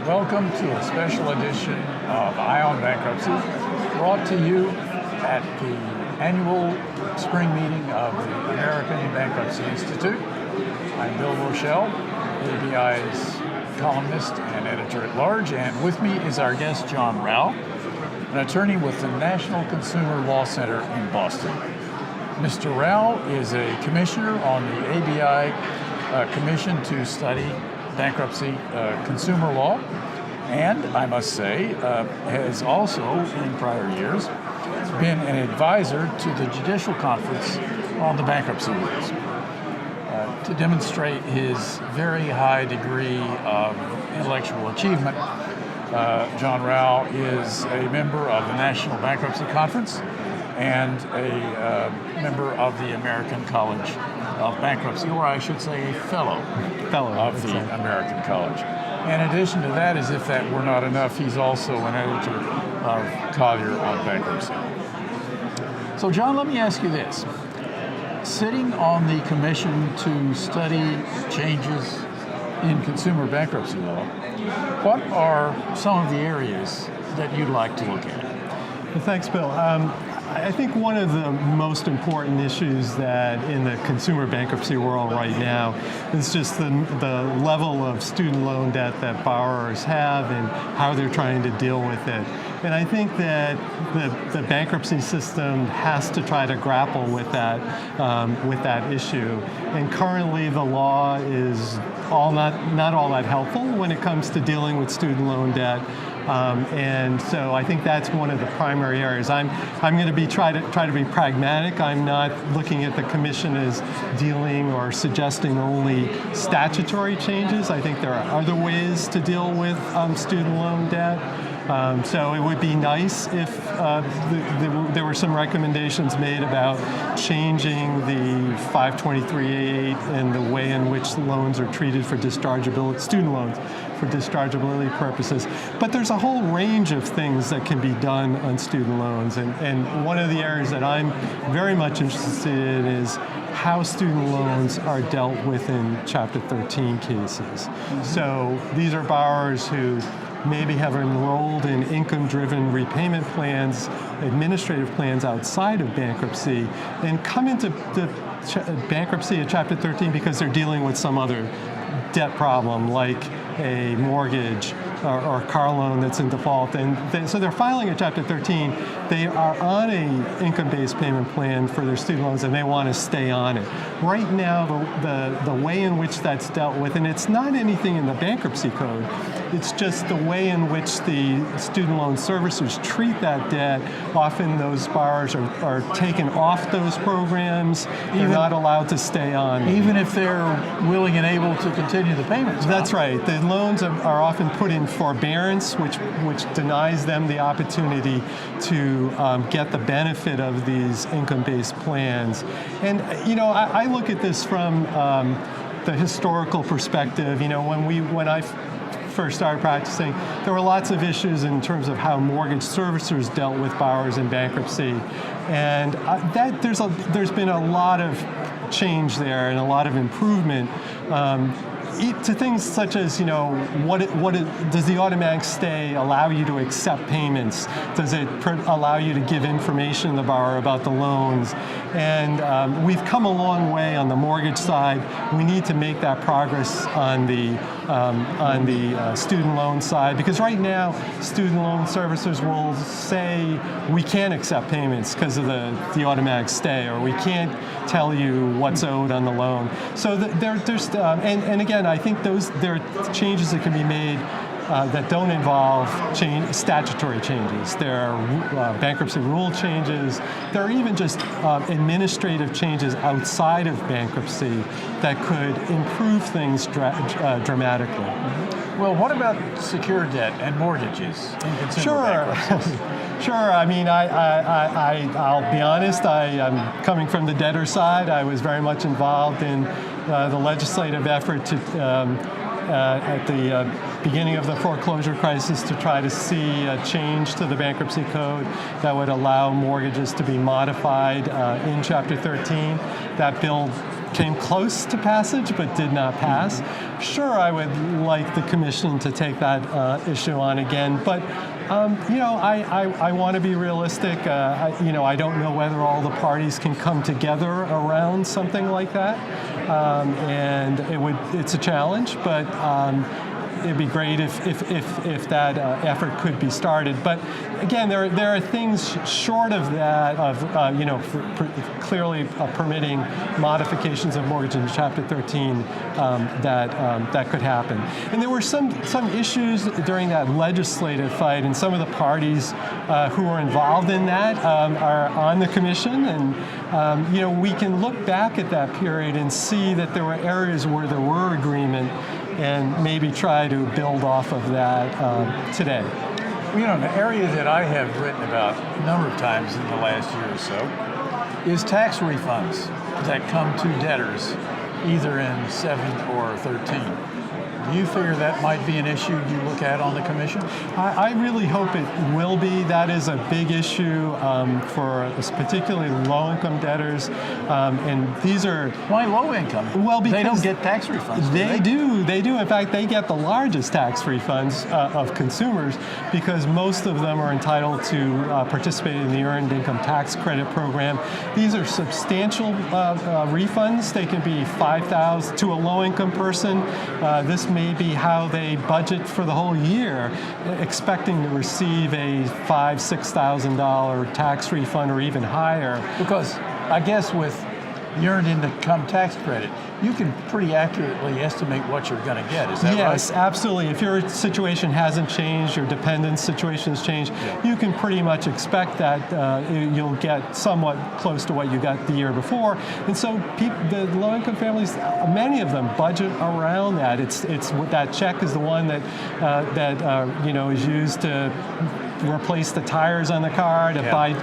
Welcome to a special edition of Eye on Bankruptcy, brought to you at the annual spring meeting of the American Bankruptcy Institute. I'm Bill Rochelle, ABI's columnist and editor-at-large, and with me is our guest, John Rao, an attorney with the National Consumer Law Center in Boston. Mr. Rao is a commissioner on the ABI Commission to study bankruptcy consumer law, and I must say has also in prior years been an advisor to the Judicial Conference on the bankruptcy rules to demonstrate his very high degree of intellectual achievement. John Rao is a member of the National Bankruptcy Conference and a member of the American College of Bankruptcy, or I should say a fellow of the American College. In addition to that, as if that were not enough, he's also an editor of Collier on Bankruptcy. So John, let me ask you this. Sitting on the commission to study changes in consumer bankruptcy law, what are some of the areas that you'd like to look at? Well, thanks, Bill. I think one of the most important issues that in the consumer bankruptcy world right now is just the level of student loan debt that borrowers have and how they're trying to deal with it. And I think that the bankruptcy system has to try to grapple with that issue. And currently the law is not all that helpful when it comes to dealing with student loan debt. And so I think that's one of the primary areas. I'm going to try to be pragmatic. I'm not looking at the commission as dealing or suggesting only statutory changes. I think there are other ways to deal with student loan debt. So it would be nice if there were some recommendations made about changing the 523A8 and the way in which loans are treated for dischargeability, student loans for dischargeability purposes. But there's a whole range of things that can be done on student loans. And one of the areas that I'm very much interested in is how student loans are dealt with in Chapter 13 cases. Mm-hmm. So these are borrowers who maybe have enrolled in income-driven repayment plans, administrative plans outside of bankruptcy, and come into the bankruptcy at Chapter 13 because they're dealing with some other debt problem, like a mortgage or car loan that's in default. And so they're filing a Chapter 13. They are on a income-based payment plan for their student loans, and they want to stay on it. Right now, the way in which that's dealt with, and it's not anything in the bankruptcy code, it's just the way in which the student loan servicers treat that debt. Often those borrowers are taken off those programs. They're not allowed to stay on. Even if they're willing and able to continue the payments. That's right. The loans are often put in forbearance, which denies them the opportunity to get the benefit of these income-based plans. And I look at this from the historical perspective. When I first started practicing, there were lots of issues in terms of how mortgage servicers dealt with borrowers in bankruptcy, and there's been a lot of change there and a lot of improvement. To things such as, does the automatic stay allow you to accept payments? Does it allow you to give information to the borrower about the loans? And we've come a long way on the mortgage side. We need to make that progress on the student loan side, because right now student loan servicers will say we can't accept payments because of the automatic stay, or we can't tell you what's owed on the loan. So there's and again, I think there are changes that can be made that don't involve statutory changes. There are bankruptcy rule changes. There are even just administrative changes outside of bankruptcy that could improve things dramatically. Well, what about secured debt and mortgages in consumer bankruptcies? Sure. I mean, I'll be honest. I'm coming from the debtor side. I was very much involved in the legislative effort to at the beginning of the foreclosure crisis to try to see a change to the bankruptcy code that would allow mortgages to be modified in Chapter 13. That bill came close to passage but did not pass. Sure, I would like the commission to take that issue on again, but I want to be realistic. I don't know whether all the parties can come together around something like that, and it's a challenge, but it'd be great if that effort could be started. But again, there are things short of that, clearly permitting modifications of mortgage in Chapter 13 that could happen. And there were some issues during that legislative fight, and some of the parties who were involved in that are on the commission, and we can look back at that period and see that there were areas where there were agreement, and maybe try to build off of that today. Well, the area that I have written about a number of times in the last year or so is tax refunds that come to debtors either in 7 or 13. Do you figure that might be an issue you look at on the commission? I really hope it will be. That is a big issue for particularly low-income debtors, and these are... Why low-income? Well, because they don't get tax refunds. They do. In fact, they get the largest tax refunds of consumers because most of them are entitled to participate in the Earned Income Tax Credit Program. These are substantial refunds. They can be $5,000 to a low-income person. This may be how they budget for the whole year, expecting to receive a $5,000-$6,000 tax refund or even higher. Because I guess with the Earned Income Tax Credit, you can pretty accurately estimate what you're going to get. Is that right? Yes, absolutely. If your situation hasn't changed, your dependent situation has changed, you can pretty much expect that you'll get somewhat close to what you got the year before. And so the low-income families, many of them budget around that. It's that check is the one that is used to replace the tires on the car, to buy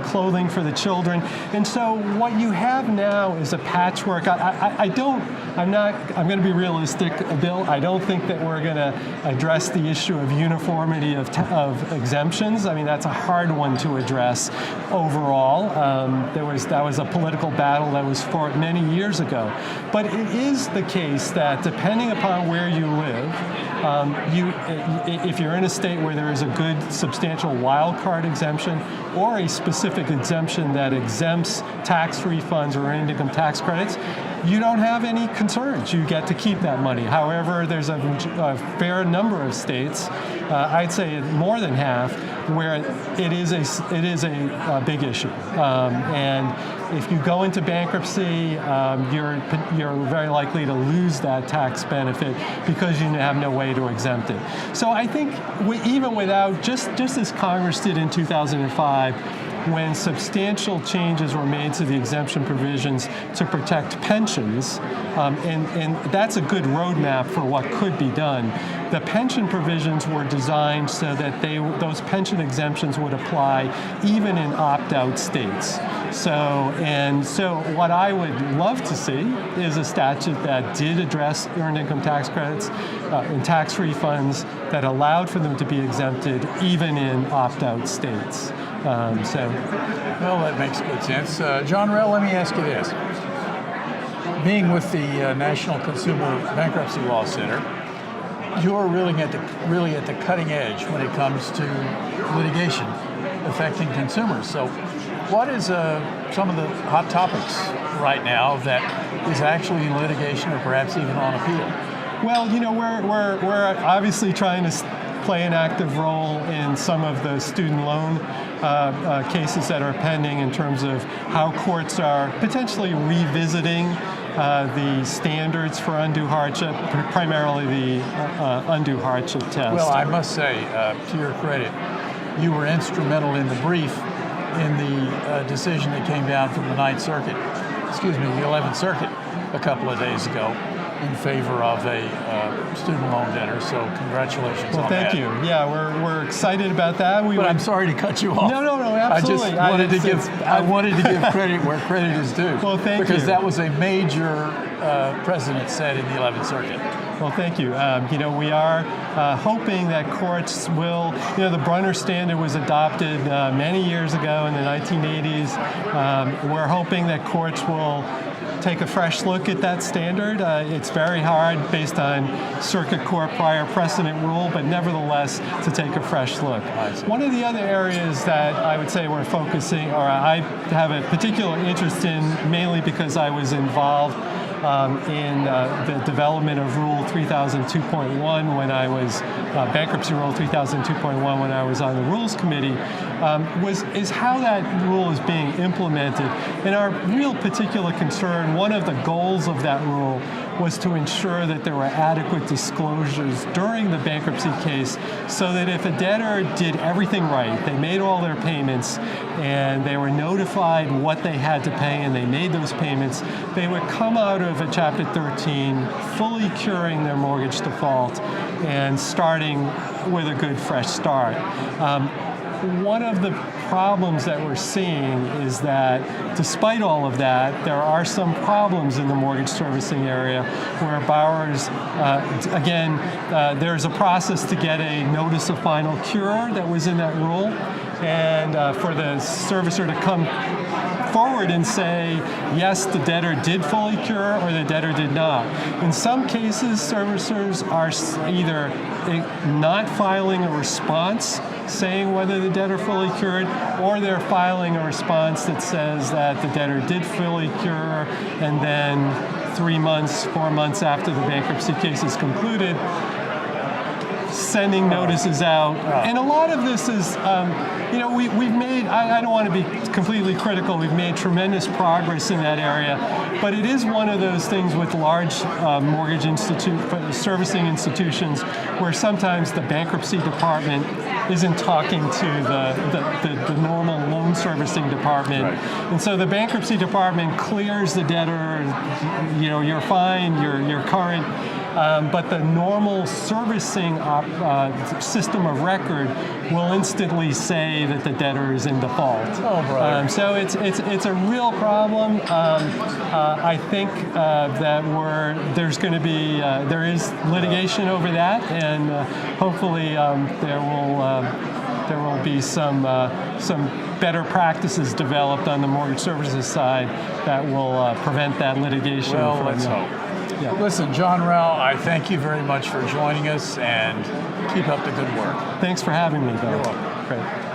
clothing for the children. And so what you have now is a patchwork. I'm going to be realistic, Bill. I don't think that we're going to address the issue of uniformity of exemptions. I mean, that's a hard one to address overall. That was a political battle that was fought many years ago. But it is the case that depending upon where you live, if you're in a state where there is a good substantial wild card exemption or a specific exemption that exempts tax refunds or earned income tax credits, you don't have any concerns. You get to keep that money. However, there's a fair number of states, I'd say more than half, where it is a big issue. And if you go into bankruptcy, you're very likely to lose that tax benefit because you have no way to exempt it. So I think even without, just as Congress did in 2005, when substantial changes were made to the exemption provisions to protect pensions, and that's a good roadmap for what could be done. The pension provisions were designed so that those pension exemptions would apply even in opt-out states. So what I would love to see is a statute that did address earned income tax credits and tax refunds that allowed for them to be exempted even in opt-out states. Well, that makes good sense. John Rell, let me ask you this. Being with the National Consumer Bankruptcy Law Center, you're really at the cutting edge when it comes to litigation affecting consumers. So what is some of the hot topics right now that is actually in litigation or perhaps even on appeal? Well, we're obviously trying to play an active role in some of the student loan cases that are pending in terms of how courts are potentially revisiting the standards for undue hardship, primarily the undue hardship test. Well, I must say, to your credit, you were instrumental in the brief in the decision that came down from the 11th Circuit a couple of days ago in favor of a student loan debtor. So congratulations on that. Well, thank you. Yeah, we're excited about that. But I'm sorry to cut you off. No, absolutely. I wanted to give credit where credit is due. Well, thank you. Because that was a major precedent set in the 11th Circuit. Well, thank you. We are hoping that courts will, the Brunner standard was adopted many years ago in the 1980s. We're hoping that courts will take a fresh look at that standard. It's very hard based on circuit court prior precedent rule, but nevertheless to take a fresh look. One of the other areas that I would say we're focusing, or I have a particular interest in, mainly because I was involved in the development of Rule 3002.1 when I was, Bankruptcy Rule 3002.1 when I was on the Rules Committee, is how that rule is being implemented. And our real particular concern, one of the goals of that rule was to ensure that there were adequate disclosures during the bankruptcy case so that if a debtor did everything right, they made all their payments and they were notified what they had to pay and they made those payments, they would come out of a Chapter 13 fully curing their mortgage default and starting with a good fresh start. One of the problems that we're seeing is that despite all of that, there are some problems in the mortgage servicing area where borrowers, there's a process to get a notice of final cure that was in that rule, and for the servicer to come forward and say, yes, the debtor did fully cure or the debtor did not. In some cases, servicers are either not filing a response saying whether the debtor fully cured, or they're filing a response that says that the debtor did fully cure, and then 3 months, 4 months after the bankruptcy case is concluded, sending notices out. And a lot of this is, we've made, I don't want to be completely critical, we've made tremendous progress in that area, but it is one of those things with large mortgage servicing institutions where sometimes the bankruptcy department isn't talking to the normal loan servicing department. Right. And so the bankruptcy department clears the debtor, you're fine, you're current. But the normal servicing system of record will instantly say that the debtor is in default. Oh, brother. So it's a real problem. I think that there is litigation over that, and hopefully there will be some better practices developed on the mortgage services side that will prevent that litigation. Well, let's hope. Yeah. Listen, John Rao, I thank you very much for joining us, and keep up the good work. Thanks for having me, Bill. You're welcome. Great.